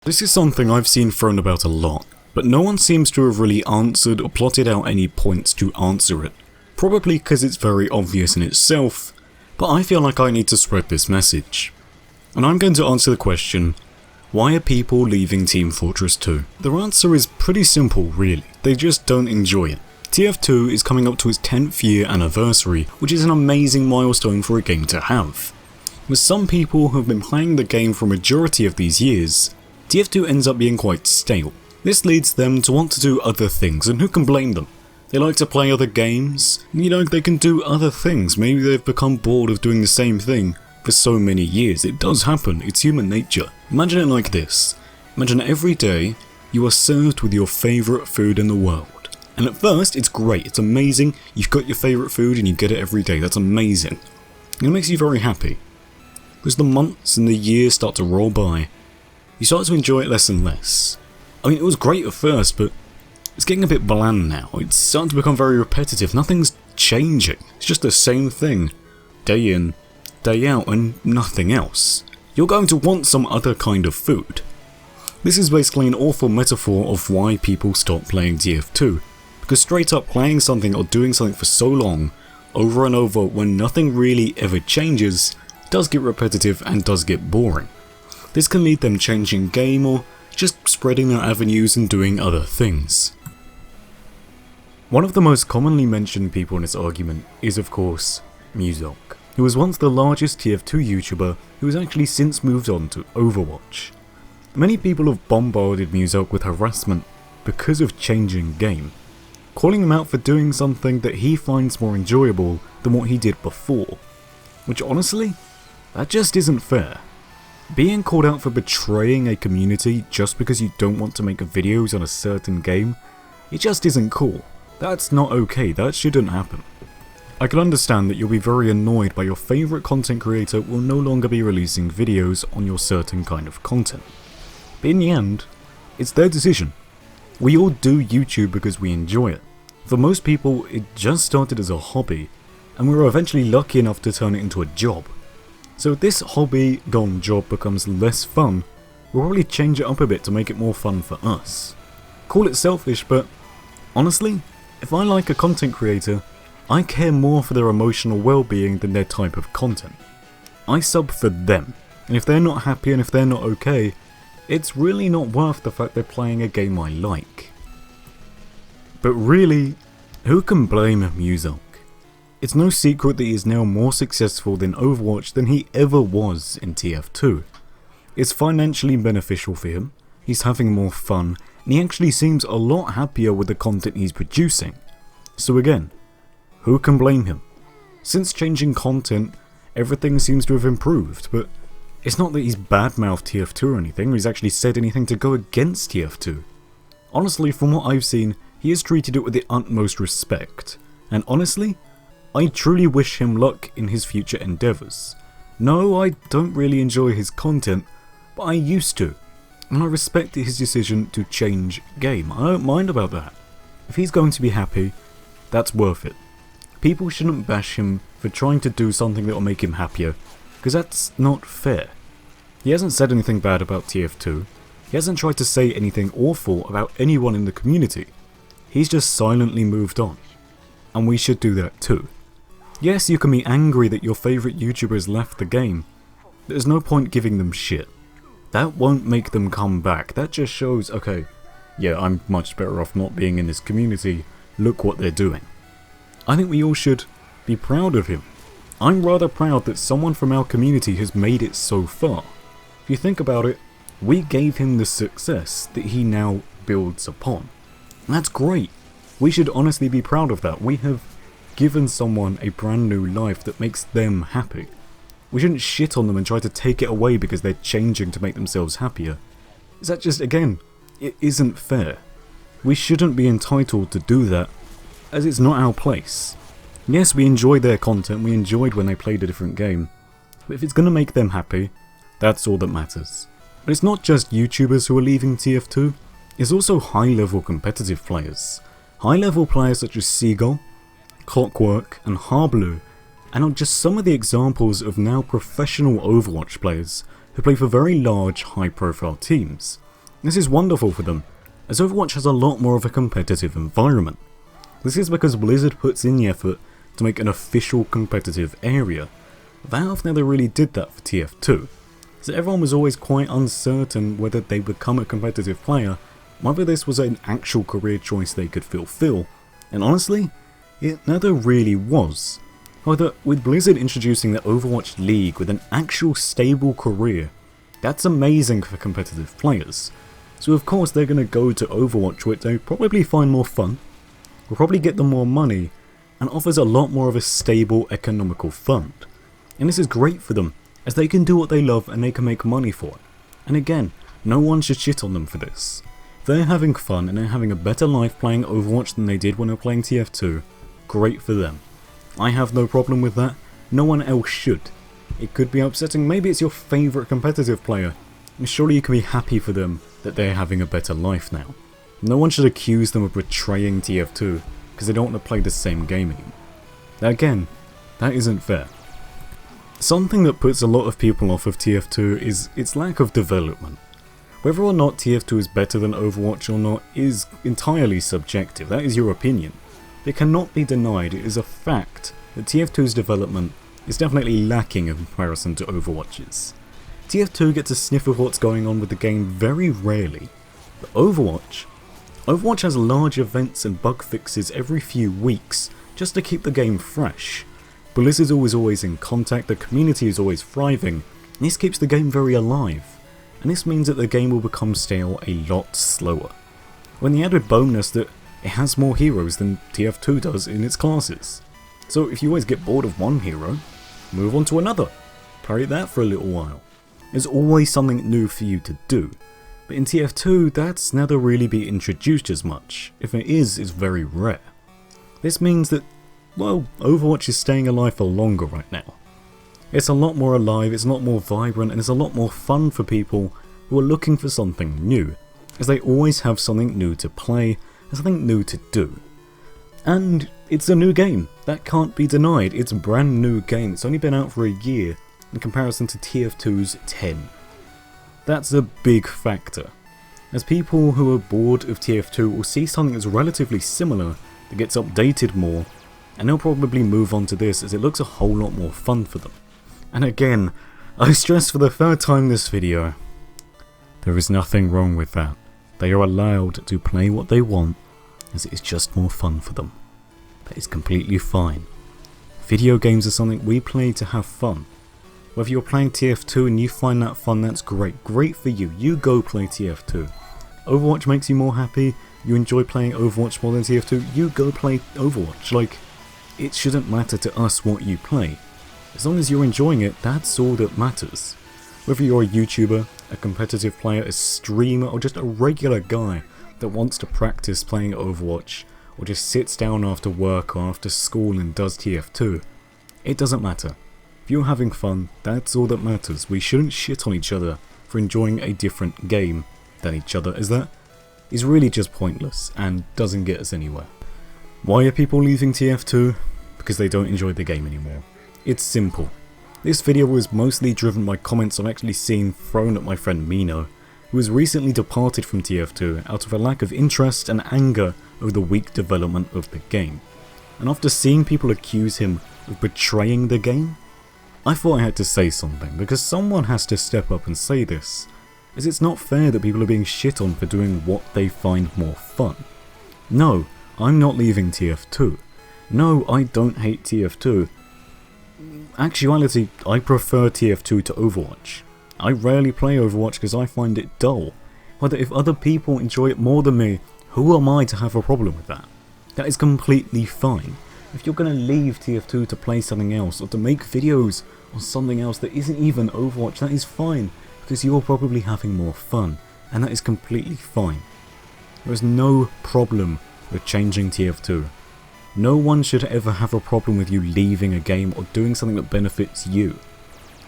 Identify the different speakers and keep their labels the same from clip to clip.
Speaker 1: This is something I've seen thrown about a lot, but no one seems to have really answered or plotted out any points to answer it. Probably because it's very obvious in itself, but I feel like I need to spread this message. And I'm going to answer the question, why are people leaving Team Fortress 2? The answer is pretty simple really, they just don't enjoy it. TF2 is coming up to its 10th year anniversary, which is an amazing milestone for a game to have. With some people who have been playing the game for a majority of these years, TF2 ends up being quite stale. This leads them to want to do other things, and who can blame them? They like to play other games, they can do other things. Maybe they've become bored of doing the same thing for so many years. It does happen, it's human nature. Imagine it like this. Imagine every day you are served with your favourite food in the world. And at first it's great, it's amazing, you've got your favourite food and you get it every day, that's amazing. And it makes you very happy. As the months and the years start to roll by, you start to enjoy it less and less. I mean, it was great at first, but it's getting a bit bland now. It's starting to become very repetitive. Nothing's changing. It's just the same thing, day in, day out, and nothing else. You're going to want some other kind of food. This is basically an awful metaphor of why people stop playing TF2, because straight up playing something or doing something for so long, over and over, when nothing really ever changes, does get repetitive and does get boring. This can lead them changing game or just spreading their avenues and doing other things. One of the most commonly mentioned people in this argument is of course Muzok, who was once the largest TF2 YouTuber who has actually since moved on to Overwatch. Many people have bombarded Muzok with harassment because of changing game, calling him out for doing something that he finds more enjoyable than what he did before, which honestly, that just isn't fair. Being called out for betraying a community just because you don't want to make videos on a certain game, it just isn't cool. That's not okay, that shouldn't happen. I can understand that you'll be very annoyed by your favourite content creator will no longer be releasing videos on your certain kind of content. But in the end, it's their decision. We all do YouTube because we enjoy it. For most people, it just started as a hobby, and we were eventually lucky enough to turn it into a job. So if this hobby gone job becomes less fun, we'll probably change it up a bit to make it more fun for us. Call it selfish, but honestly, if I like a content creator, I care more for their emotional well-being than their type of content. I sub for them, and if they're not happy and if they're not okay, it's really not worth the fact they're playing a game I like. But really, who can blame Muzok? It's no secret that he is now more successful in Overwatch than he ever was in TF2. It's financially beneficial for him, he's having more fun, and he actually seems a lot happier with the content he's producing. So again, who can blame him? Since changing content, everything seems to have improved, but it's not that he's badmouthed TF2 or anything, or he's actually said anything to go against TF2. Honestly, from what I've seen, he has treated it with the utmost respect, and honestly, I truly wish him luck in his future endeavours. No, I don't really enjoy his content, but I used to, and I respect his decision to change game. I don't mind about that. If he's going to be happy, that's worth it. People shouldn't bash him for trying to do something that will make him happier, because that's not fair. He hasn't said anything bad about TF2, he hasn't tried to say anything awful about anyone in the community. He's just silently moved on, and we should do that too. Yes, you can be angry that your favourite YouTuber has left the game. There's no point giving them shit. That won't make them come back. That just shows, okay, yeah, I'm much better off not being in this community. Look what they're doing. I think we all should be proud of him. I'm rather proud that someone from our community has made it so far. If you think about it, we gave him the success that he now builds upon. And that's great. We should honestly be proud of that. We have given someone a brand new life that makes them happy. We shouldn't shit on them and try to take it away because they're changing to make themselves happier. Is that just, again, it isn't fair. We shouldn't be entitled to do that, as it's not our place. Yes, we enjoyed their content, we enjoyed when they played a different game, but if it's going to make them happy, that's all that matters. But it's not just YouTubers who are leaving TF2, it's also high-level competitive players. High-level players such as Seagull, Clockwork and Harblu, and are just some of the examples of now professional Overwatch players who play for very large high profile teams. This is wonderful for them, as Overwatch has a lot more of a competitive environment. This is because Blizzard puts in the effort to make an official competitive area. Valve never really did that for TF2, so everyone was always quite uncertain whether they would become a competitive player, whether this was an actual career choice they could fulfill, and honestly, it never really was. However, with Blizzard introducing the Overwatch League with an actual stable career, that's amazing for competitive players. So of course they're going to go to Overwatch, which they probably find more fun, will probably get them more money, and offers a lot more of a stable economical fund. And this is great for them, as they can do what they love and they can make money for it. And again, no one should shit on them for this. If they're having fun and they're having a better life playing Overwatch than they did when they were playing TF2, great for them. I have no problem with that, no one else should. It could be upsetting, maybe it's your favourite competitive player, and surely you can be happy for them that they're having a better life now. No one should accuse them of betraying TF2 because they don't want to play the same game anymore. Again, that isn't fair. Something that puts a lot of people off of TF2 is its lack of development. Whether or not TF2 is better than Overwatch or not is entirely subjective, that is your opinion. It cannot be denied, it is a fact that TF2's development is definitely lacking in comparison to Overwatch's. TF2 gets a sniff of what's going on with the game very rarely, but Overwatch has large events and bug fixes every few weeks just to keep the game fresh. Blizzard is always in contact, the community is always thriving, and this keeps the game very alive, and this means that the game will become stale a lot slower. When the added bonus that it has more heroes than TF2 does in its classes. So if you always get bored of one hero, move on to another. Play that for a little while. There's always something new for you to do. But in TF2, that's never really been introduced as much. If it is, it's very rare. This means that, well, Overwatch is staying alive for longer right now. It's a lot more alive, it's a lot more vibrant, and it's a lot more fun for people who are looking for something new, as they always have something new to play, and something new to do. And it's a new game, that can't be denied, it's a brand new game, it's only been out for a year in comparison to TF2's 10. That's a big factor, as people who are bored of TF2 will see something that's relatively similar, that gets updated more, and they'll probably move on to this as it looks a whole lot more fun for them. And again, I stress for the third time this video, there is nothing wrong with that. They are allowed to play what they want, as it is just more fun for them. That is completely fine. Video games are something we play to have fun. Whether you're playing TF2 and you find that fun, that's great. Great for you. You go play TF2. Overwatch makes you more happy. You enjoy playing Overwatch more than TF2. You go play Overwatch. Like, it shouldn't matter to us what you play. As long as you're enjoying it, that's all that matters. Whether you're a YouTuber, a competitive player, a streamer, or just a regular guy that wants to practice playing Overwatch, or just sits down after work or after school and does TF2, it doesn't matter. If you're having fun, that's all that matters. We shouldn't shit on each other for enjoying a different game than each other, as that is really just pointless and doesn't get us anywhere. Why are people leaving TF2? Because they don't enjoy the game anymore. It's simple. This video was mostly driven by comments I've actually seen thrown at my friend Mino, who has recently departed from TF2 out of a lack of interest and anger over the weak development of the game. And after seeing people accuse him of betraying the game, I thought I had to say something, because someone has to step up and say this, as it's not fair that people are being shit on for doing what they find more fun. No, I'm not leaving TF2. No, I don't hate TF2. Actuality, I prefer TF2 to Overwatch. I rarely play Overwatch because I find it dull. Whether if other people enjoy it more than me, who am I to have a problem with that? That is completely fine. If you're going to leave TF2 to play something else, or to make videos on something else that isn't even Overwatch, that is fine, because you're probably having more fun, and that is completely fine. There is no problem with changing TF2. No one should ever have a problem with you leaving a game or doing something that benefits you.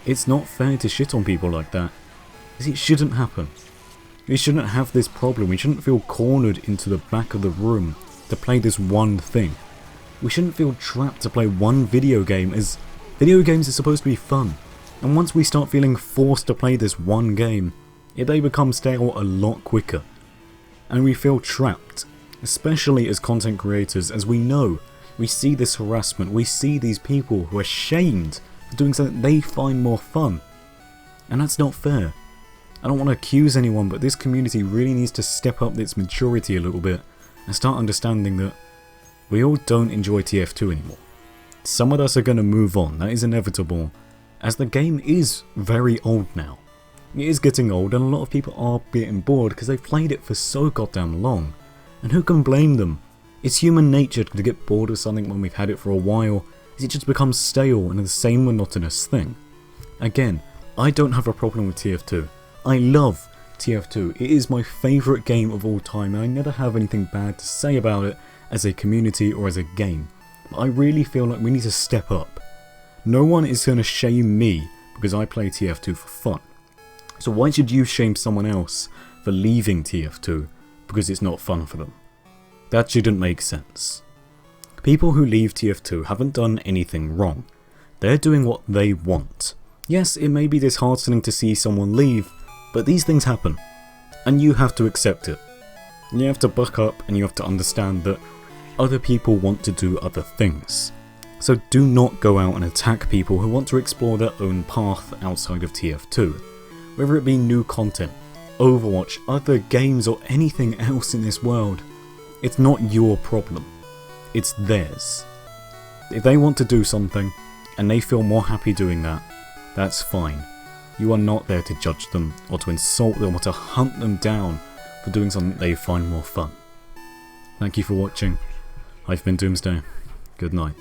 Speaker 1: It's not fair to shit on people like that, because it shouldn't happen. We shouldn't have this problem, we shouldn't feel cornered into the back of the room to play this one thing. We shouldn't feel trapped to play one video game, as video games are supposed to be fun. And once we start feeling forced to play this one game, They become stale a lot quicker. And we feel trapped, especially as content creators, as we know, we see this harassment, we see these people who are shamed for doing something they find more fun. And that's not fair. I don't want to accuse anyone, but this community really needs to step up its maturity a little bit and start understanding that we all don't enjoy TF2 anymore. Some of us are going to move on, that is inevitable, as the game is very old now. It is getting old and a lot of people are getting bored because they've played it for so goddamn long. And who can blame them? It's human nature to get bored of something when we've had it for a while, as it just becomes stale and the same monotonous thing. Again, I don't have a problem with TF2. I love TF2. It is my favourite game of all time and I never have anything bad to say about it as a community or as a game. But I really feel like we need to step up. No one is going to shame me because I play TF2 for fun. So why should you shame someone else for leaving TF2 because it's not fun for them? That shouldn't make sense. People who leave TF2 haven't done anything wrong. They're doing what they want. Yes, it may be disheartening to see someone leave, but these things happen, and you have to accept it. You have to buck up and you have to understand that other people want to do other things. So do not go out and attack people who want to explore their own path outside of TF2. Whether it be new content, Overwatch, other games or anything else in this world, it's not your problem. It's theirs. If they want to do something and they feel more happy doing that, that's fine. You are not there to judge them or to insult them or to hunt them down for doing something they find more fun. Thank you for watching. I've been Doomsday. Good night.